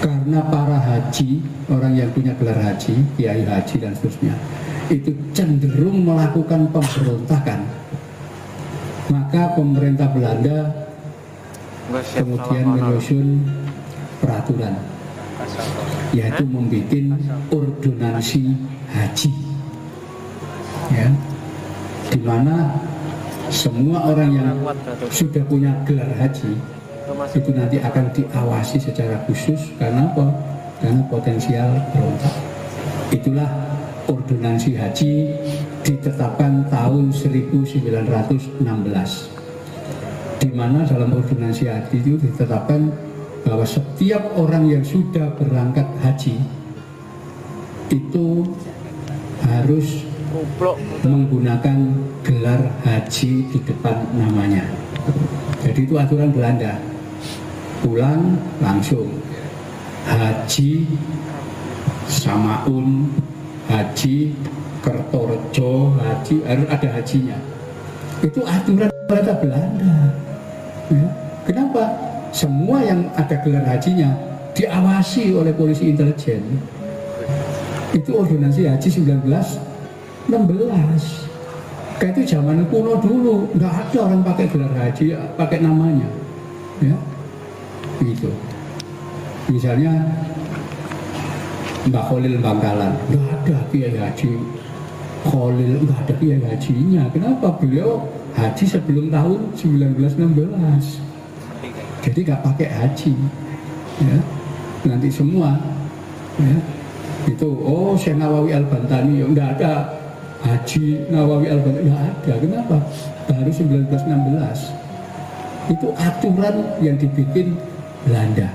Karena para haji, orang yang punya gelar haji, kiai haji dan seterusnya, itu cenderung melakukan pemberontakan. Maka pemerintah Belanda kemudian menyusun peraturan, yaitu membuat ordonansi haji, ya, di mana semua orang yang sudah punya gelar haji itu nanti akan diawasi secara khusus. Karena apa? Karena potensial berontak. Itulah ordonansi haji ditetapkan tahun 1916, di mana dalam ordonansi haji itu ditetapkan bahwa setiap orang yang sudah berangkat haji itu harus menggunakan gelar haji di depan namanya. Jadi itu aturan Belanda. Pulang langsung haji Samaun, haji Kertorejo, haji harus ada hajinya. Itu aturan pemerintah Belanda. Ya. Kenapa? Semua yang ada gelar hajinya diawasi oleh polisi intelijen. Itu ordonansi haji 1916. Kayak itu zaman kuno dulu, nggak ada orang pakai gelar haji, pakai namanya. Ya. Gitu. Misalnya Mbak Kholil Bangkalan, nggak ada kiai haji Kholil, nggak ada kiai hajinya. Kenapa? Beliau haji sebelum tahun 1916, jadi nggak pakai haji, ya. Nanti semua, ya, itu oh Syekh Nawawi Al-Bantani, nggak ada haji Nawawi Al-Bantani, nggak ada. Kenapa? Baru 1916. Itu aturan yang dibikin Belanda.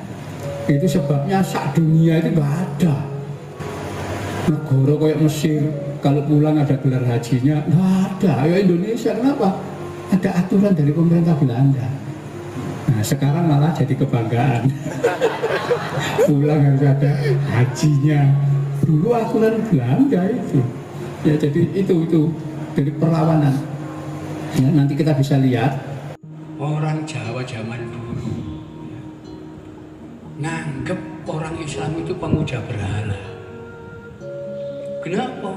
Itu sebabnya sak dunia itu nggak ada negara kayak Mesir kalau pulang ada gelar hajinya, nggak ada. Ya Indonesia, kenapa? Ada aturan dari pemerintah Belanda. Nah sekarang malah jadi kebanggaan. Pulang harus ada hajinya. Dulu aturan Belanda itu. Ya jadi itu dari perlawanan. Ya, nanti kita bisa lihat orang Jawa zaman dulu nganggep orang Islam itu pemuja berhala. Kenapa?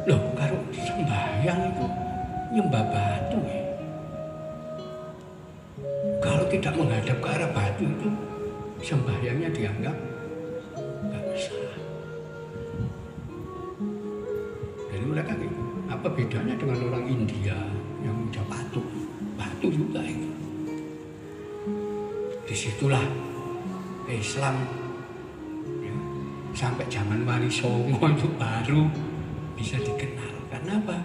Loh, kalau sembahyang itu nyembah batu, ya. Kalau tidak menghadap ke arah batu itu sembahyangnya dianggap nggak sah. Jadi mereka gitu. Apa bedanya dengan orang India yang udah batu juga itu? Disitulah Islam, ya, sampai zaman Wali Songo itu baru bisa dikenal. Karena apa?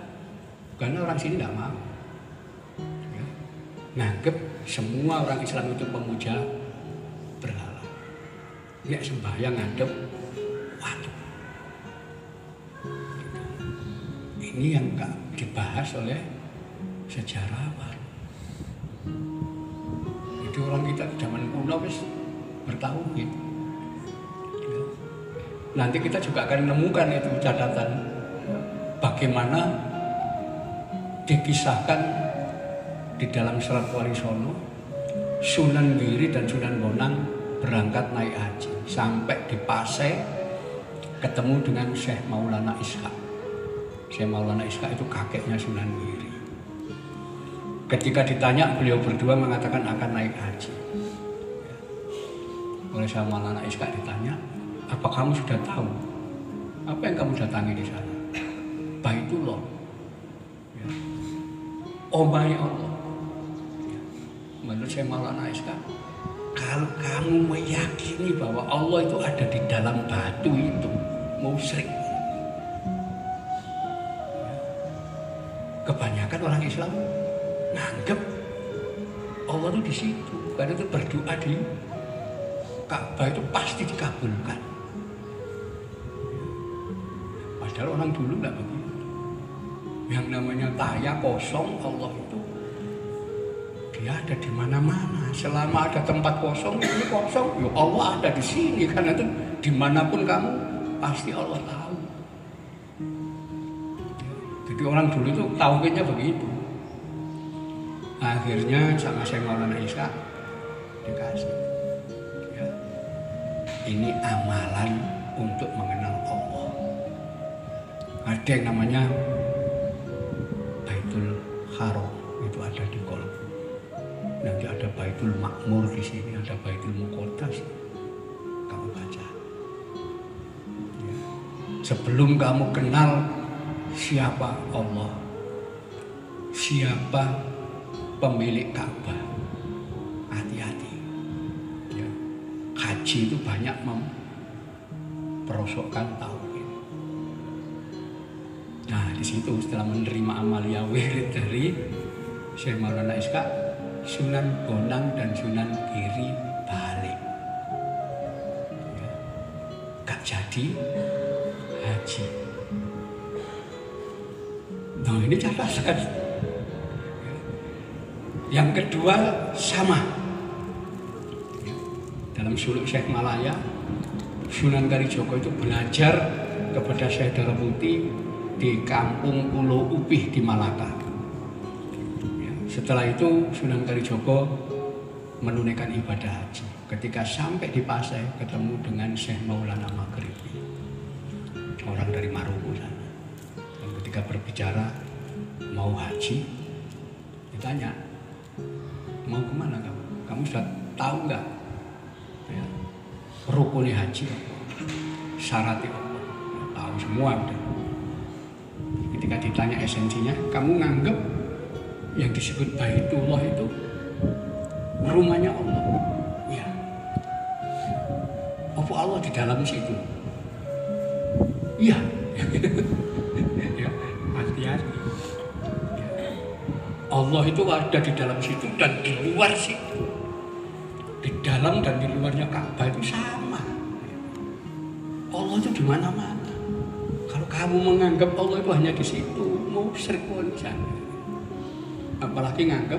Karena orang sini nggak mau, ya, nganggep semua orang Islam itu pemuja berhala. Ya sembahyang ngadep, waduh. Ini yang nggak dibahas oleh sejarawan. Itu orang kita zaman kuno wis bertauhid. Nanti kita juga akan menemukan itu catatan bagaimana dikisahkan di dalam Serat Wali Songo, Sunan Giri dan Sunan Bonang berangkat naik haji sampai di Pasai ketemu dengan Syekh Maulana Ishaq. Syekh Maulana Ishaq itu kakeknya Sunan Giri. Ketika ditanya, beliau berdua mengatakan akan naik haji. Oleh Syekh Maulana Ishaq ditanya, apa kamu sudah tahu apa yang kamu datangi di sana? Baitullah, ya. Omai Allah, ya. Menurut Syekh Maulana Ishaq, kalau kamu meyakini bahwa Allah itu ada di dalam batu itu, musyrik. Kebanyakan orang Islam nganggep Allah itu di situ, karena itu berdoa di Ka'bah itu pasti dikabulkan. Padahal orang dulu nggak begitu. Yang namanya taya kosong, Allah itu dia ada di mana-mana. Selama ada tempat kosong, ini kosong, ya Allah ada di sini. Karena itu dimanapun kamu pasti Allah tahu. Jadi orang dulu itu tauhidnya begitu. Akhirnya sama Syekh Maulana Ishaq dikasih. ini amalan untuk mengenal Allah. Ada yang namanya Baitul Haram, itu ada di kolbu. Nanti ada Baitul Makmur di sini, ada Baitul Muqaddas. Kamu baca. Ya. Sebelum kamu kenal siapa Allah, siapa pemilik Ka'bah, hati-hati. Ya. Haji itu banyak memperosokkan tauhid. Nah, di situ setelah menerima amalia wirid dari Syekh Maulana Ishaq, Sunan Bonang dan Sunan Giri balik. Ya. Gak jadi haji. Nah, ini catatan. Yang kedua sama. Ya. Dalam suluk Syekh Malaya, Sunan Kalijogo itu belajar kepada Syekh Daramuti di kampung Pulau Upih di Malaka. Ya, setelah itu Sunan Kalijogo menunaikan ibadah haji. Ketika sampai di Pasai ketemu dengan Syekh Maulana Maghribi, orang dari Maroko sana. Dan ketika berbicara mau haji, ditanya, mau kemana kamu? Kamu sudah tahu nggak? Ya, rukunnya haji apa? Syaratnya apa? Ya, tahu semua udah. Ketika ditanya esensinya, kamu nganggep yang disebut Baitullah itu rumahnya Allah? Ya. Apa Allah di dalam situ? Iya. Ya, hati-hati. Ya. Allah itu ada di dalam situ dan di luar situ. Di dalam dan di luarnya Ka'bah itu sama. Allah itu di mana-mana. Kalau kamu menganggap Allah itu hanya di situ, mau serkoncan. Apalagi nganggap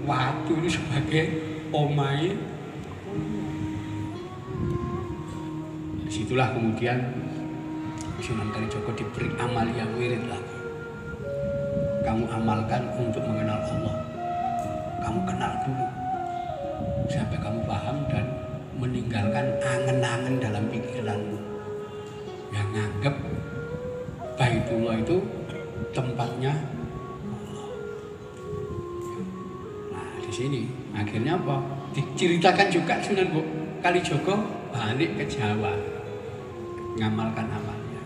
waktu ini sebagai omai. Disitulah kemudian Sunan Kalijogo diberi amal yang wirid lagi. Kamu amalkan untuk mengenal Allah. Kamu kenal dulu sampai kamu paham dan meninggalkan angen-angen dalam pikiranmu yang nganggap Baitullah itu tempatnya Allah. Nah, di sini akhirnya apa? Diceritakan juga Sunan Kalijogo balik ke Jawa, ngamalkan amalnya.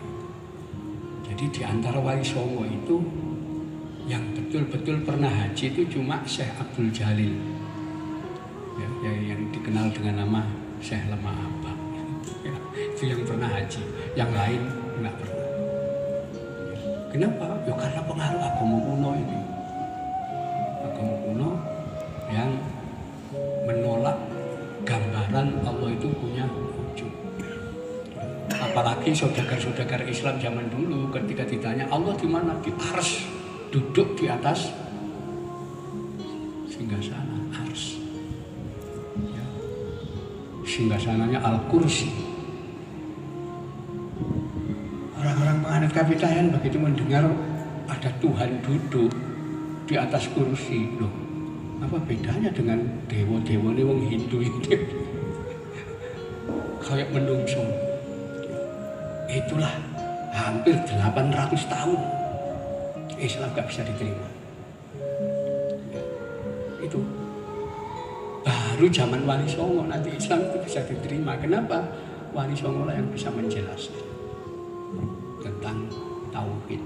Jadi di antara Wali Songo itu yang betul-betul pernah haji itu cuma Syekh Abdul Jalil, ya, yang dikenal dengan nama Syekh Lemah Abang. Ya, itu yang pernah haji, yang lain nggak pernah. Kenapa? Ya karena pengaruh agama kuno ini. Agama kuno yang menolak gambaran Allah itu punya wujud. Apalagi saudagar-saudagar Islam zaman dulu ketika ditanya Allah di mana? Di Ars, duduk di atas singgasana Ars. Ya. Singgasananya Al-Kursi. Orang-orang penganut kapitayan begitu mendengar ada Tuhan duduk di atas kursi, loh, apa bedanya dengan dewa-dewa ini wong Hindu itu? Kayak menungso. Itulah hampir 800 tahun Islam gak bisa diterima. Itu baru zaman Wali Songo nanti Islam itu bisa diterima. Kenapa? Wali Songo lah yang bisa menjelaskan tentang tauhid.